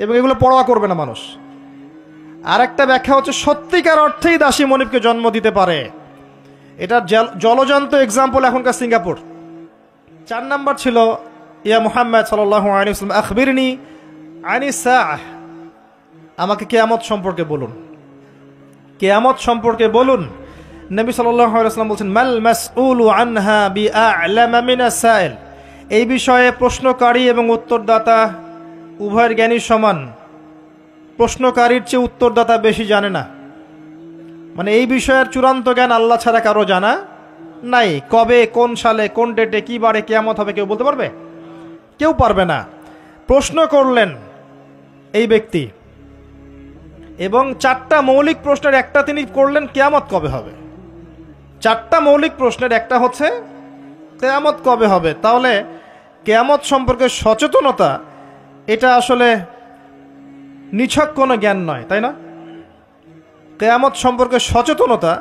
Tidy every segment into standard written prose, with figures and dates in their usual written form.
এবং এগুলো পরোয়া করবে না মানুষ। আর একটা ব্যাখ্যা হচ্ছে সত্যিকার অর্থেই দাসী মনিবকে জন্ম দিতে পারে। এটার জলজান্ত এক্সাম্পল এখনকার সিঙ্গাপুর। 4 নাম্বার ছিল ইয়া মুহাম্মদ সাল্লাল্লাহু আলাইহি ওয়াসাল্লাম আখবিরনি আনিস সাআহ, আমাকে কিয়ামত সম্পর্কে বলুন, কিয়ামত সম্পর্কে বলুন। নবী সাল্লাল্লাহু আলাইহি ওয়াসাল্লাম বলছেন মাল মাসউলু আনহা বিআ'লামা মিনাস সাইল, এই বিষয়ে প্রশ্নকারী এবং উত্তরদাতা উভয়ের জ্ঞানী সমান, প্রশ্নকারীর চেয়ে উত্তরদাতা বেশি জানে না। মানে এই বিষয়ের চূড়ান্ত জ্ঞান আল্লাহ ছাড়া কারো জানা নাই। কবে, কোন সালে, কোন ডেটে, কি বারে কিয়ামত হবে কেউ বলতে পারবে? কেউ পারবে না। প্রশ্ন করলেন এই ব্যক্তি এবং 4টা মৌলিক প্রশ্নের একটা তিনি করলেন কিয়ামত কবে হবে। 4টা মৌলিক প্রশ্নের একটা হচ্ছে কিয়ামত কবে হবে। তাহলে কিয়ামত সম্পর্কে সচেতনতা এটা আসলে নিছক কোনো জ্ঞান নয়, তাই না? কিয়ামত সম্পর্কে সচেতনতা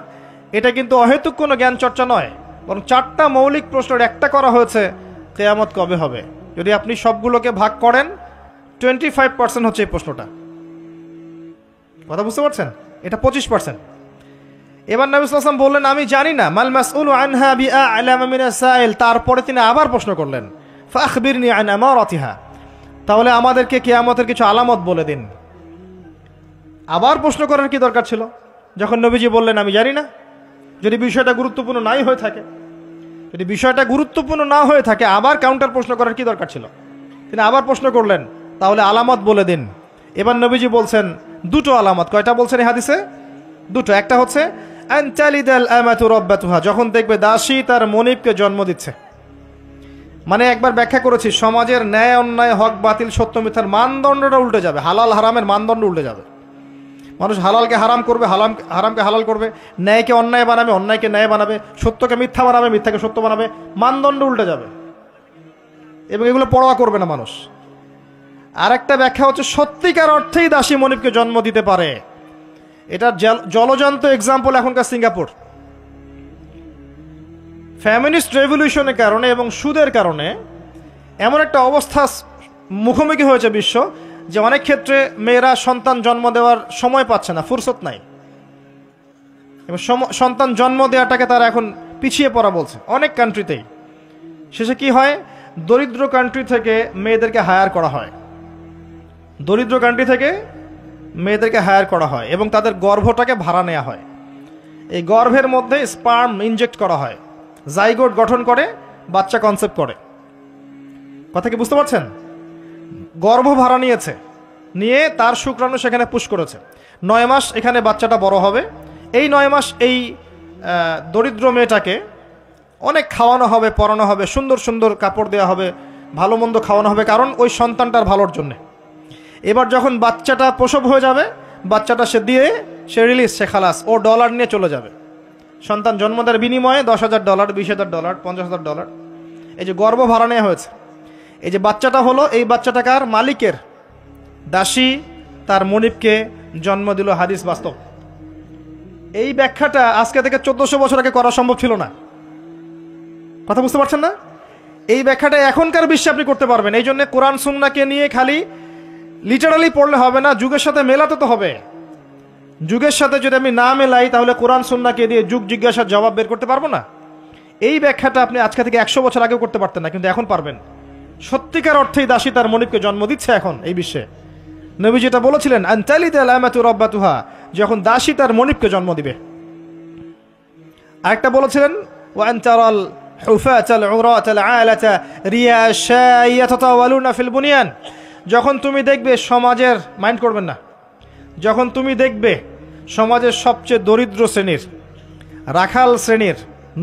এটা কিন্তু অহেতুক কোনো জ্ঞান চর্চা নয়, বরং 4টা মৌলিক প্রশ্নের একটা করা হয়েছে কিয়ামত কবে হবে। যদি আপনি সবগুলোকে ভাগ করেন 25% হচ্ছে এই প্রশ্নটা। কথা বুঝতে পারছেন? এটা 25%। এবার নবী সাল্লাল্লাহু আলাইহি ওয়াসাল্লাম বললেন আমি জানি না, মাল মাসউলু আনহা বিআ'লামা মিনাস সাইল। তারপরে তিনি আবার প্রশ্ন করলেন ফাখবিরনি আন আমারাতিহা, তাহলে আমাদেরকে কিয়ামতের কিছু আলামত বলে দিন। আবার প্রশ্ন করার কি দরকার ছিল যখন নবীজি বললেন আমি জানি না? যদি বিষয়টা গুরুত্বপূর্ণ নাই হয়ে থাকে, যদি বিষয়টা গুরুত্বপূর্ণ না হয়ে থাকে আবার কাউন্টার প্রশ্ন করার কি দরকার ছিল? তিনি আবার প্রশ্ন করলেন তাহলে আলামত বলে দিন। এবার নবীজি বলছেন 2টো আলামত। কয়টা বলছেন এই হাদিসে? 2টো। একটা হচ্ছে আনতালিদাল আমাতু রাব্বাতুহা, যখন দেখবে দাসী তার মনিবকে জন্ম দিচ্ছে। মানে একবার ব্যাখ্যা করেছি, সমাজের ন্যায় অন্যায়, হক বাতিল, সত্য মিথ্যার মানদণ্ডটা উল্টে যাবে, হালাল হারামের মানদণ্ড উল্টে যাবে। মানুষ হালালকে হারাম করবে, হারামকে হালাল করবে, ন্যায়কে অন্যায় বানাবে, অন্যায়কে ন্যায় বানাবে, সত্যকে মিথ্যা বানাবে, মিথ্যাকে সত্য বানাবে, মানদণ্ড উল্টে যাবে এবং এগুলো পরোয়া করবে না মানুষ। আর একটা ব্যাখ্যা হচ্ছে সত্যিকার অর্থেই দাসী মনিবকে জন্ম দিতে পারে। এটার জলজান্ত এক্সাম্পল এখনকার সিঙ্গাপুর। ফ্যামিনিস্ট রেভলিউশনের কারণে এবং সুদের কারণে এমন একটা অবস্থা মুখোমুখি হয়েছে বিশ্ব যে অনেক ক্ষেত্রে মেয়েরা সন্তান জন্ম দেওয়ার সময় পাচ্ছে না, ফুরসত নাই, এবং সন্তান জন্ম দেওয়াটাকে তারা এখন পিছিয়ে পড়া বলছে অনেক কান্ট্রিতেই। শেষে কি হয়, দরিদ্র কান্ট্রি থেকে মেয়েদেরকে হায়ার করা হয়, দরিদ্র কান্ট্রি থেকে মেয়েদেরকে হায়ার করা হয় এবং তাদের গর্ভটাকে ভাড়া নেওয়া হয়। এই গর্ভের মধ্যে স্পার্ম ইনজেক্ট করা হয়, জাইগোট গঠন করে, বাচ্চা কনসেপ্ট করে। কথা কি বুঝতে পারছেন? গর্ভ ভাড়া নিয়েছে, নিয়ে তার শুক্রাণু সেখানে পুশ করেছে। 9 মাস এখানে বাচ্চাটা বড় হবে। এই 9 মাস এই দরিদ্র মেয়েটাকে অনেক খাওয়ানো হবে, পরানো হবে, সুন্দর সুন্দর কাপড় দেওয়া হবে, ভালো মন্দ খাওয়ানো হবে, কারণ ওই সন্তানটার ভালোর জন্যে। এবার যখন বাচ্চাটা প্রসব হয়ে যাবে, বাচ্চাটা সে দিয়ে সে রিলিজ, সে খালাস, ও ডলার নিয়ে চলে যাবে। সন্তান জন্ম দেওয়ার বিনিময়ে $10,000, $20,000, $50,000। এই যে গর্ভ ভাড়া নেওয়া হয়েছে, এই যে বাচ্চাটা হলো, এই বাচ্চাটা কার? মালিকের। দাসী তার মনিবকে জন্ম দিল, হাদিস বাস্তব। এই ব্যাখ্যাটা আজকে থেকে 1400 বছর আগে করা সম্ভব ছিল না। কথা বুঝতে পারছেন না? এই ব্যাখ্যাটা এখনকার বিশ্বে আপনি করতে পারবেন। এই জন্য কোরআন সুন্নাহকে নিয়ে খালি লিটারালি পড়লে হবে না, যুগের সাথে মেলাতে তো হবে। যুগের সাথে যদি আমি না মেলাই তাহলে কোরআন সুন্নাহকে দিয়ে যুগ জিজ্ঞাসার জবাব বের করতে পারবো না। এই ব্যাখ্যাটা আপনি আজকে থেকে 100 বছর আগেও করতে পারতেন না, কিন্তু এখন পারবেন। সত্যিকার অর্থেই দাসী তার মনিবকে জন্ম দিচ্ছে এখন এই বিশ্বে। নবী যেটা বলেছিলেন আনতালিদাল আমাতু রাব্বাতুহা, যখন দাসী তার মনিবকে জন্ম দিবে। আরেকটা বলেছিলেন ওয়া আনতারাল হুফাতাল উরাতাল আলাতা রিয়াশা ইয়াতাতাওয়ালুনা ফিল বুনিয়ান, যখন তুমি দেখবে সমাজের, মাইন্ড করবেন না, যখন তুমি দেখবে সমাজের সবচেয়ে দরিদ্র শ্রেণীর, রাখাল শ্রেণীর,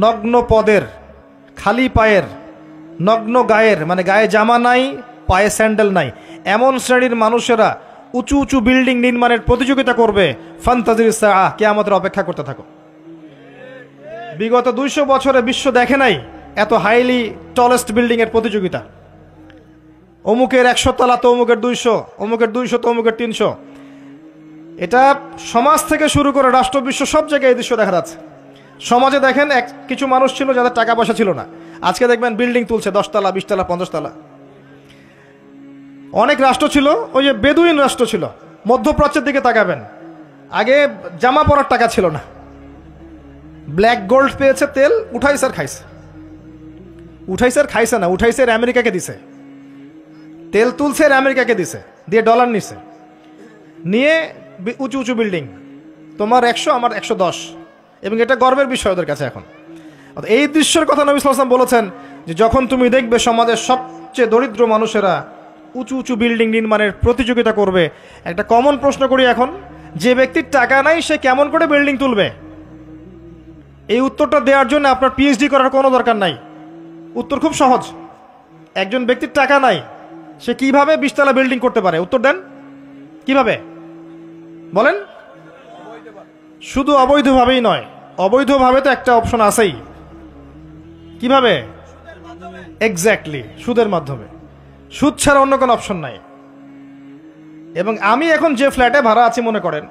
নগ্ন পদের, খালি পায়ের, নগ্ন গায়ের, মানে গায়ে জামা নাই, পায়ে স্যান্ডেল নাই, এমন শ্রেণীর মানুষেরা উঁচু উঁচু বিল্ডিং নির্মাণের প্রতিযোগিতা করবে, ফান্তাজির সাআহ, কিয়ামতের অপেক্ষা করতে থাকো। বিগত 200 বছরে বিশ্ব দেখে নাই এত হাইলি টলেস্ট বিল্ডিং এর প্রতিযোগিতা। অমুকের 100 তলা তো অমুকের 200, অমুকের 200 তো অমুকের 300। এটা সমাজ থেকে শুরু করে রাষ্ট্র, বিশ্ব সব জায়গায় এই দৃশ্য দেখা যাচ্ছে। সমাজে দেখেন কিছু মানুষ ছিল যাদের টাকা পয়সা ছিল না, আজকে দেখবেন বিল্ডিং তুলছে 10 তলা, 20 তলা, 50 তলা। অনেক রাষ্ট্র ছিল, ওই যে বেদুইন রাষ্ট্র ছিল। মধ্যপ্রাচ্যের দিকে তাকাবেন, আগে জামা পরার টাকা ছিল না, ব্ল্যাক গোল্ড পেয়েছে, তেল উঠাইছে আর খাইছে। উঠাইছে আর খাইছে না, উঠাইছে আর আমেরিকাকে দিছে, তেল তুলছে আর আমেরিকাকে দিছে, দিয়ে ডলার নিছে, নিয়ে উঁচু উঁচু বিল্ডিং, তোমার 100 আমার 110, এবং এটা গর্বের বিষয় ওদের কাছে এখন। এই দৃশ্যের কথা নবী সাল্লাল্লাহু আলাইহি ওয়াসাল্লাম বলেছেন যে যখন তুমি দেখবে সমাজের সবচেয়ে দরিদ্র মানুষেরা উঁচু উঁচু বিল্ডিং নির্মাণের প্রতিযোগিতা করবে, একটা কমন প্রশ্ন করি এখন, যে ব্যক্তির টাকা নাই সে কেমন করে বিল্ডিং তুলবে? এই উত্তরটা দেওয়ার জন্য আপনার পিএইচডি করার কোনো দরকার নাই। উত্তর খুব সহজ। একজন ব্যক্তির টাকা নাই, সে কিভাবে 20 তলা বিল্ডিং করতে পারে? উত্তর দেন, কিভাবে বলেন? শুধু অবৈধভাবেই নয়, অবৈধভাবে তো একটা অপশন আছেই। কিভাবে? এক্স্যাক্টলি, সুদের মাধ্যমে। সুদ ছাড়া অন্য কোনো অপশন নাই। এবং আমি এখন যে ফ্ল্যাটে ভাড়া আছি, মনে করেন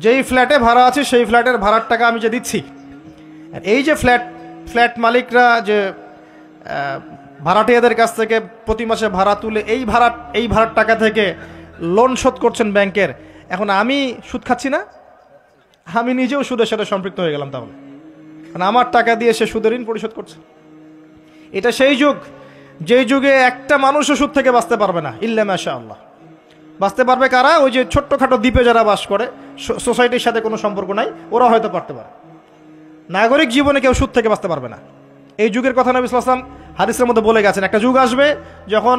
যেই ফ্ল্যাটে ভাড়া আছি সেই ফ্ল্যাটের ভাড়ার টাকা আমি যে দিচ্ছি, এই যে ফ্ল্যাট মালিকরা যে ভাড়াটিয়াদের কাছ থেকে প্রতি মাসে ভাড়া তুলে এই ভাড়ার টাকা থেকে লোন শোধ করছেন ব্যাংকের, এখন আমি সুদ খাচ্ছি না? আমি নিজেও সুদের সাথে সম্পৃক্ত হয়ে গেলাম তাহলে, কারণ আমার টাকা দিয়ে সে সুদের ঋণ পরিশোধ করছে। এটা সেই যুগ, যেই যুগে একটা মানুষও সুদ থেকে বাঁচতে পারবে না, ইল্লা মাশাআল্লাহ। বাঁচতে পারবে কারা? ওই যে ছোট্টখাটো দ্বীপে যারা বাস করে, সোসাইটির সাথে কোনো সম্পর্ক নাই, ওরা হয়তো পারতে পারে। নাগরিক জীবনে কেউ সুদ থেকে বাঁচতে পারবে না। এই যুগের কথা নবী সাল্লাল্লাহু আলাইহি ওয়াসাল্লাম হাদিসের মধ্যে বলে গেছেন। একটা যুগ আসবে যখন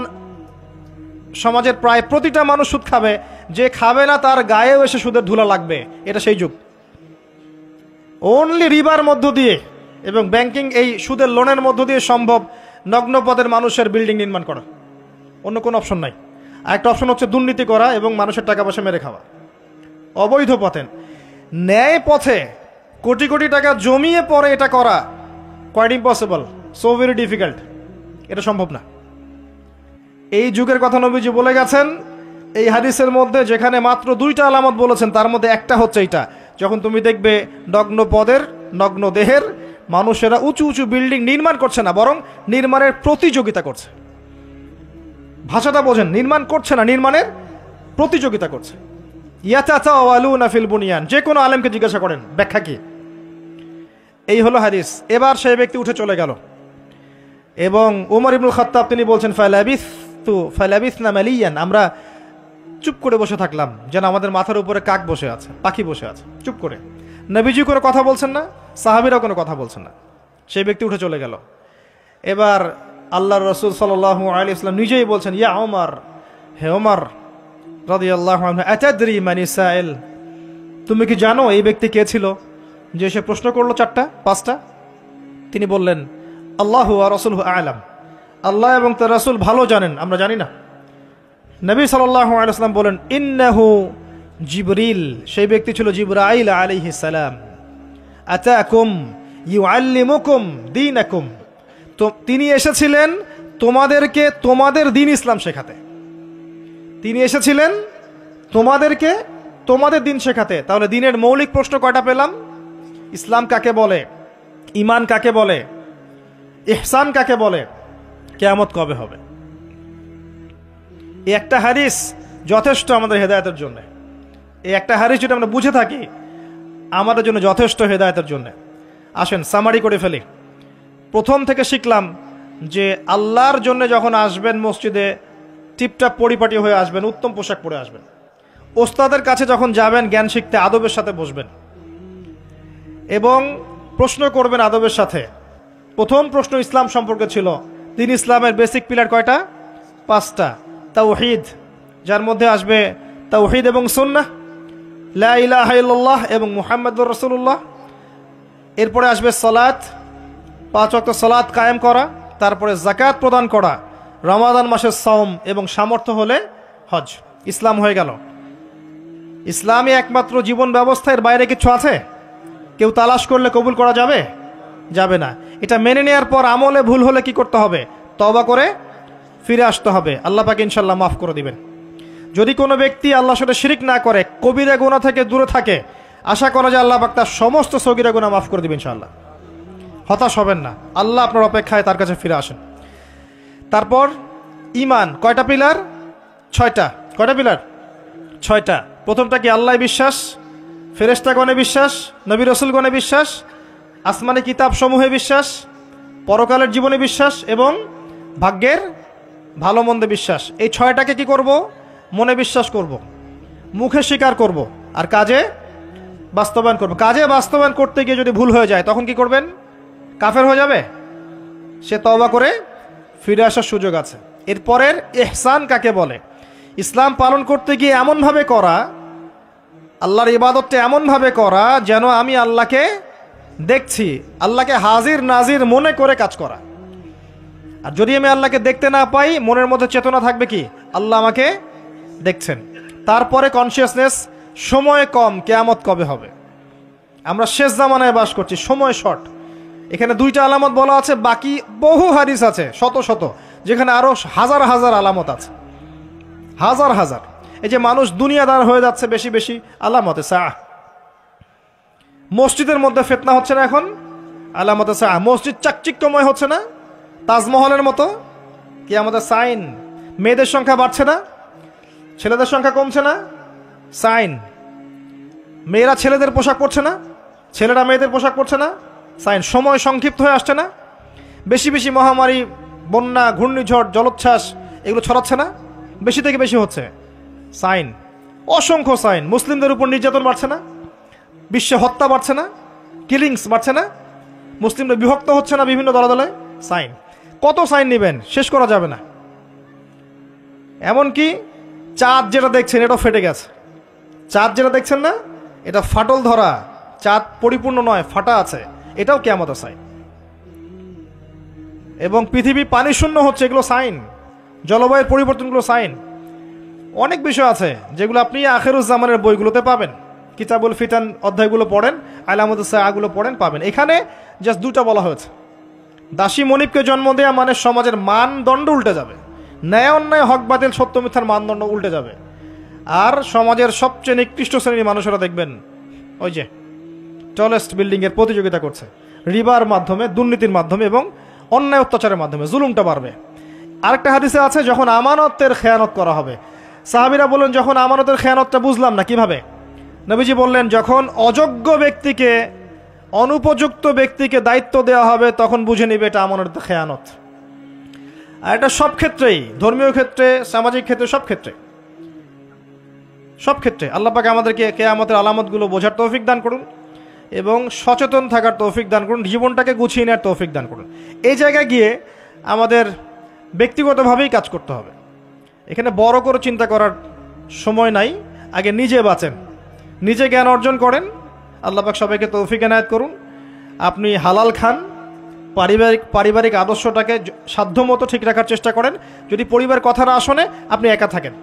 সমাজের প্রায় প্রতিটা মানুষ সুদ খাবে, যে খাবে না তার গায়েও এসে সুদের ধুলা লাগবে। এটা সেই যুগ। অনলি রিবার মধ্য দিয়ে এবং ব্যাংকিং এই সুদের লোনের মধ্য দিয়ে সম্ভব নগ্ন পদের মানুষের বিল্ডিং নির্মাণ করা, অন্য কোনো অপশন নাই। আর একটা অপশন হচ্ছে দুর্নীতি করা এবং মানুষের টাকা পয়সা মেরে খাওয়া, অবৈধ পথে। ন্যায় পথে কোটি কোটি টাকা জমিয়ে পরে এটা করা quite impossible, so very difficult, এটা সম্ভব না। এই যুগের কথা নবীজি বলে গেছেন এই হাদিসের মধ্যে, যেখানে মাত্র 2টা আলামত বলেছেন, তার মধ্যে একটা হচ্ছে এটা, যখন তুমি দেখবে নগ্ন পদের নগ্ন দেহের মানুষেরা উঁচু উঁচু বিল্ডিং নির্মাণ করছে না, বরং নির্মাণের প্রতিযোগিতা করছে। ভাষাটা বোঝেন, নির্মাণ করছে না, নির্মাণের প্রতিযোগিতা করছে। ইয়াতাতাওয়ালুনা ফিল বুনিয়ান, যে কোনো আলেমকে জিজ্ঞাসা করেন ব্যাখ্যা কি। এই হলো হাদিস। এবার সেই ব্যক্তি উঠে চলে গেল এবং ওমর ইবনুল খাত্তাব তিনি বলছেন ফালাবিসনা মালিয়ান, আমরা চুপ করে বসে থাকলাম, যেন আমাদের মাথার উপরে কাক বসে আছে, পাখি বসে আছে, চুপ করে। নবীজি কোনো কথা বলছেন না, সাহাবীরাও কোনো কথা বলছেন না। সেই ব্যক্তি উঠে চলে গেল। এবার আল্লাহর রাসূল সাল্লাল্লাহু আলাইহি ওয়াসাল্লাম নিজেই বলছেন, ইয়া ওমর, হে ওমর রাদিয়াল্লাহু আনহু, আতাদরি মানি সাইল, তুমি কি জানো এই ব্যক্তি কে ছিল যে সে প্রশ্ন করলো 4টা 5টা? তিনি বললেন, আল্লাহু ওয়া রাসূলুহু আ'লাম, আল্লাহ এবং তার রাসূল ভালো জানেন, আমরা জানি না। নবী সাল্লাল্লাহু আলাইহি ওয়াসাল্লাম বলেন, ইন্নাহু জিবরিল, সেই ব্যক্তি ছিল জিবরাইল আলাইহিস সালাম, আতাকুম ইউআল্লিমুকুম দীনাকুম, তো তিনি এসেছিলেন তোমাদেরকে তোমাদের দ্বীন ইসলাম শেখাতে। তিনি এসেছিলেন তোমাদেরকে তোমাদের দ্বীন শেখাতে। তাহলে দ্বীনের মৌলিক প্রশ্ন কয়টা পেলাম? ইসলাম কাকে বলে, ঈমান কাকে বলে, ইহসান কাকে বলে, কিয়ামত কবে হবে। এই একটা হাদিস যথেষ্ট আমাদের হেদায়েতের জন্য। এই একটা হাদিস যদি আমরা বুঝে থাকি, আমাদের জন্য যথেষ্ট হেদায়েতের জন্য। আসেন সামারি করে ফেলি। প্রথম থেকে শিখলাম যে আল্লাহর জন্য যখন আসবেন মসজিদে, টিপটাপ পরিপাটি হয়ে আসবেন, উত্তম পোশাক পরে আসবেন। ওস্তাদের কাছে যখন যাবেন জ্ঞান শিখতে, আদবের সাথে বসবেন এবং প্রশ্ন করবেন আদবের সাথে। প্রথম প্রশ্ন ইসলাম সম্পর্কে ছিল। তিন ইসলামের বেসিক পিলার কয়টা? 5টা। তাওহীদ, যার মধ্যে আসবে তাওহীদ এবং সুন্নাহ, লা ইলাহা ইল্লাল্লাহ এবং মুহাম্মাদুর রাসূলুল্লাহ। এরপরে আসবে সালাত, 5 ওয়াক্ত সালাত কায়েম করা, তারপরে যাকাত প্রদান করা, রমাদান মাসের সাওম এবং সামর্থ্য হলে হজ। ইসলাম হয়ে গেল। ইসলামই একমাত্র জীবন ব্যবস্থা, এর বাইরে কিছু আছে? কেউ তালাশ করলে কবুল করা যাবে? যাবে না। এটা মেনে নেওয়ার পর আমলে ভুল হলে কি করতে হবে? তওবা করে ফিরে আসতে হবে। আল্লাহ পাক ইনশাআল্লাহ মাফ করে দিবেন। যদি কোনো ব্যক্তি আল্লাহর সাথে শিরক না করে, কবিরা গুনাহ থেকে দূরে থাকে, আশা করা যায় আল্লাহ পাক তার সমস্ত সগীরা গুনাহ মাফ করে দিবেন ইনশাআল্লাহ। হতাশ হবেন না, আল্লাহ আপনার অপেক্ষায় তার কাছে ফিরে আসেন। তারপর ঈমান, কয়টা পিলার? ছয়টা। কয়টা পিলার? ছয়টা। প্রথমটা কি? আল্লাহ বিশ্বাস, ফেরেশতাগণে বিশ্বাস, নবী রাসূলগণে বিশ্বাস, আসমানি কিতাব সমূহে বিশ্বাস, পরকালের জীবনে বিশ্বাস এবং ভাগ্যের ভালো মন্দে বিশ্বাস। এই ছয়টাকে কি করব? মনে বিশ্বাস করব, মুখে স্বীকার করব, আর কাজে বাস্তবায়ন করব। কাজে বাস্তবায়ন করতে গিয়ে যদি ভুল হয়ে যায় তখন কি করবেন? কাফের হয়ে যাবে? সে তওবা করে ফিরে আসার সুযোগ আছে। এরপরের ইহসান কাকে বলে? ইসলাম পালন করতে গিয়ে এমনভাবে করা, আল্লাহর ইবাদতটা এমনভাবে করা যেন আমি আল্লাহকে দেখছি, আল্লাহকে হাজির নাজির মনে করে কাজ করা। আর যদি আমি আল্লাহকে দেখতে না পাই, মনের মধ্যে চেতনা থাকবে কি? আল্লাহ আমাকে দেখছেন। তারপরে কনসিয়াসনেস, সময় কম, কিয়ামত কবে হবে। আমরা শেষ জামানায় বাস করছি, সময় শর্ট। এখানে দুইটা আলামত বলা আছে, বাকি বহু হাদিস আছে শত শত, যেখানে আরো হাজার হাজার আলামত আছে, হাজার হাজার। এই যে মানুষ দুনিয়াদার হয়ে যাচ্ছে বেশি বেশি, আলামতে সাআহ। মসজিদের মধ্যে ফিতনা হচ্ছে না এখন, আলামতে সাআহ। মসজিদ চাকচিক্যময় হচ্ছে না, তাজমহলের মতো, কিয়ামতের সাইন। মেয়েদের সংখ্যা বাড়ছে না, ছেলেদের সংখ্যা কমছে না, সাইন। মেয়েরা ছেলেদের পোশাক পরছে না, ছেলেরা মেয়েদের পোশাক পরছে না, সাইন। সময় সংক্ষিপ্ত হয়ে আসছে না, বেশি বেশি মহামারী, বন্যা, ঘূর্ণিঝড়, জলোচ্ছ্বাস এগুলো ছড়াচ্ছে না, বেশি থেকে বেশি হচ্ছে, সাইন। অসংখ্য সাইন। মুসলিমদের উপর নির্যাতন বাড়ছে না, বিশ্বে হত্যা বাড়ছে না, কিলিংস বাড়ছে না, মুসলিমরা বিভক্ত হচ্ছে না বিভিন্ন দলে দলে, সাইন। কত সাইন নেবেন, শেষ করা যাবে না। এমনকি চাঁদ যেটা দেখছেন এটাও ফেটে গেছে। চাঁদ যেটা দেখছেন না, এটা ফাটল ধরা, চাঁদ পরিপূর্ণ নয়, ফাটা আছে, এটাও কিয়ামতের সাইন। এবং পৃথিবী পানি শূন্য হচ্ছে, এগুলো সাইন। জলবায়ুর পরিবর্তনগুলো সাইন। অনেক বিষয় আছে যেগুলো আপনি আখিরুজ্জামানের বইগুলোতে পাবেন। কিতাবুল ফিতান অধ্যায়গুলো পড়েন, আলামতুস সাআগুলো পড়েন, পাবেন। এখানে জাস্ট দুটা বলা হয়েছে। দাসী মনিবকে জন্ম দেয়া মানে সমাজের মানদণ্ড উল্টে যাবে, ন্যায় অন্যায়, হক বাতিল, সত্য মিথ্যার মানদণ্ড উল্টে যাবে। আর সমাজের সবচেয়ে নিকৃষ্ট শ্রেণীর মানুষেরা দেখবেন ওই যে টলেস্ট বিল্ডিং এর প্রতিযোগিতা করছে, রিবার মাধ্যমে, দুর্নীতির মাধ্যমে এবং অন্যায় অত্যাচারের মাধ্যমে জুলুমটা বাড়বে। আরেকটা হাদিসে আছে, যখন আমানতের খেয়ানত করা হবে, সাহাবীরা বললেন যখন আমানতের খেয়ানতটা বুঝলাম না কিভাবে। নবীজি বললেন, যখন অযোগ্য ব্যক্তিকে, অনুপযুক্ত ব্যক্তিকে দায়িত্ব দেওয়া হবে তখন বুঝে নিবে এটা আমানতের খেয়ানত। আর এটা সব ক্ষেত্রেই, ধর্মীয় ক্ষেত্রে, সামাজিক ক্ষেত্রে, সব ক্ষেত্রে, সব ক্ষেত্রে। আল্লাহ পাক আমাদেরকে কিয়ামতের আলামতগুলো বোঝার তৌফিক দান করুন এবং সচেতন থাকার তৌফিক দান করুন, জীবনটাকে গুছিয়ে নেওয়ার তৌফিক দান করুন। এই জায়গায় গিয়ে আমাদের ব্যক্তিগতভাবেই কাজ করতে হবে। এখানে বড় করে চিন্তা করার সময় নাই, আগে নিজে বাঁচেন, নিজে জ্ঞান অর্জন করেন। আল্লাহ পাক সবাইকে তৌফিক এনায়েত করুন। আপনি হালাল খান, পারিবারিক আদর্শটাকে সাধ্যমতো ঠিক রাখার চেষ্টা করেন। যদি পরিবার কথা না শোনে, আপনি একা থাকেন।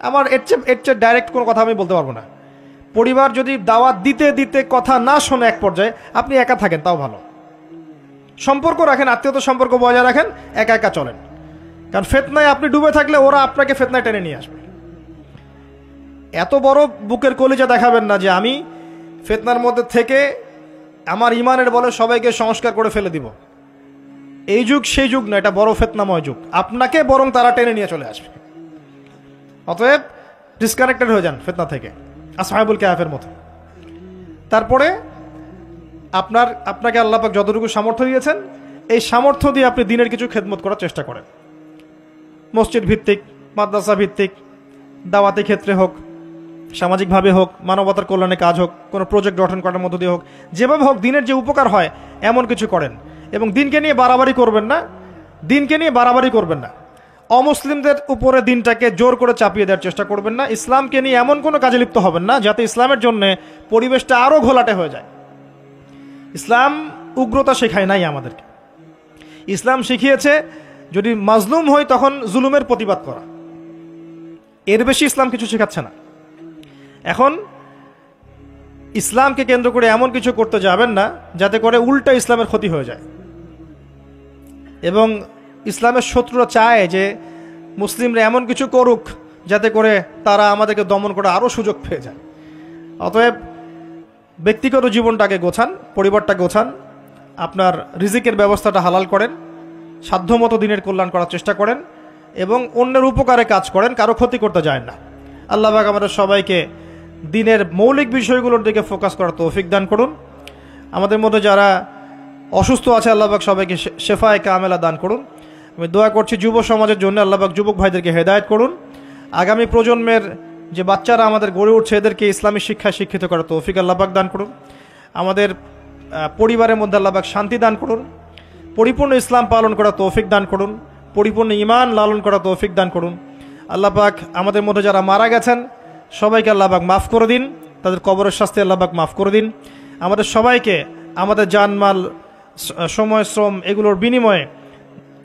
আমার এর চেয়ে ডাইরেক্ট কোনো কথা আমি বলতে পারবো না। পরিবার যদি দাওয়াত দিতে দিতে কথা না শোনে এক পর্যায়ে, আপনি একা থাকেন, তাও ভালো। সম্পর্ক রাখেন, আত্মীয়তার সম্পর্ক বজায় রাখেন, একা একা চলেন। কারণ ফিতনায় আপনি ডুবে থাকলে ওরা আপনাকে ফিতনায় টেনে নিয়ে আসবে। এত বড় বুকের কলিজা দেখাবেন না যে আমি ফিতনার মধ্যে থেকে আমার ইমানের বলে সবাইকে সংস্কার করে ফেলে দিব। এই যুগ সেই যুগ না, এটা বড় ফিতনাময় যুগ। আপনাকে বরং তারা টেনে নিয়ে চলে আসবে। অতএব ডিসকানেক্টেড হয়ে যান ফিতনা থেকে, আসহাবুল কাহফের মতো। তারপরে আপনাকে আল্লাহ পাক যতটুকু সামর্থ্য দিয়েছেন, এই সামর্থ্য দিয়ে আপনি দিনের কিছু খেদমত করার চেষ্টা করেন। মসজিদ ভিত্তিক, মাদ্রাসা ভিত্তিক, দাওয়াতি ক্ষেত্রে হোক, সামাজিকভাবে হোক, মানবতার কল্যাণে কাজ হোক, কোনো প্রজেক্ট গঠন করার মধ্য দিয়ে হোক, যেভাবে হোক দিনের যে উপকার হয় এমন কিছু করেন। এবং দিনকে নিয়ে বাড়াবাড়ি করবেন না, দিনকে নিয়ে বাড়াবাড়ি করবেন না। অমুসলিমদের উপরে দিনটাকে জোর করে চাপিয়ে দেওয়ার চেষ্টা করবেন না। ইসলামকে নিয়ে এমন কোনো কাজে লিপ্ত হবেন না যাতে ইসলামের জন্য পরিবেশটা আরও ঘোলাটে হয়ে যায়। ইসলাম উগ্রতা শেখায় নাই আমাদেরকে। ইসলাম শিখিয়েছে যদি মাজলুম হই তখন জুলুমের প্রতিবাদ করা। এর বেশি ইসলাম কিছু শেখাচ্ছে না। এখন ইসলামকে কেন্দ্র করে এমন কিছু করতে যাবেন না যাতে করে উল্টা ইসলামের ক্ষতি হয়ে যায়। এবং ইসলামের শত্রুরা চায় যে মুসলিমরা এমন কিছু করুক যাতে করে তারা আমাদেরকে দমন করে আরও সুযোগ পেয়ে যায়। অতএব ব্যক্তিগত জীবনটাকে গোছান, পরিবারটা গোছান, আপনার রিজিকের ব্যবস্থাটা হালাল করেন, সাধ্যমতো দিনের কল্যাণ করার চেষ্টা করেন এবং অন্যের উপকারে কাজ করেন, কারো ক্ষতি করতে যায় না। আল্লাহ পাক আমাদের সবাইকে দিনের মৌলিক বিষয়গুলোর দিকে ফোকাস করার তৌফিক দান করুন। আমাদের মধ্যে যারা অসুস্থ আছে আল্লাহ পাক সবাইকে শেফায়ে কামেলা দান করুন। আমি দোয়া করছি যুব সমাজের জন্য, আল্লাহ পাক যুবক ভাইদেরকে হেদায়েত করুন। আগামী প্রজন্মের যে বাচ্চারা আমাদের গড়ে উঠছে এদেরকে ইসলামী শিক্ষায় শিক্ষিত করার তৌফিক আল্লাহ পাক দান করুন। আমাদের পরিবারের মধ্যে আল্লাহ পাক শান্তি দান করুন। পরিপূর্ণ ইসলাম পালন করার তৌফিক দান করুন। পরিপূর্ণ ঈমান লালন করার তৌফিক দান করুন। আল্লাহ পাক আমাদের মধ্যে যারা মারা গেছেন সবাইকে আল্লাহ পাক মাফ করে দিন, তাদের কবরের শাস্তি আল্লাহ পাক মাফ করে দিন। আমাদের সবাইকে আমাদের জানমাল, সময়, শ্রম এগুলোর বিনিময়ে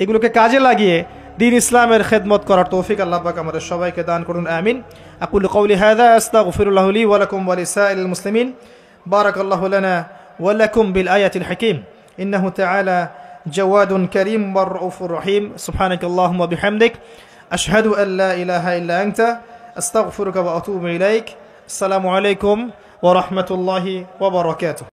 এগুলোকে কাজে লাগিয়ে দিন ইসলামের খেদমত করার তৌফিক আল্লাহ পাক আমাদের সবাইকে দান করুন। আমিন। আকুলু কওলি হাযা আস্তাগফিরুল্লাহ লি ওয়া লাকুম ওয়া লিসাইরিল মুসলিমিন। বারাকাল্লাহু লানা ওয়া লাকুম বিল আয়াতিল হাকীম। ইন্নাহু তাআলা জাওয়াদুন কারীম ওয়া রাউফুর রহিম। সুবহানাকাল্লাহুম্মা বিহামদিক আশহাদু আল লা ইলাহা ইল্লা আনতা আস্তাগফিরুকা ওয়া আতুবু ইলাইক। আসসালামু আলাইকুম ওয়া রাহমাতুল্লাহি ওয়া বারাকাতুহু।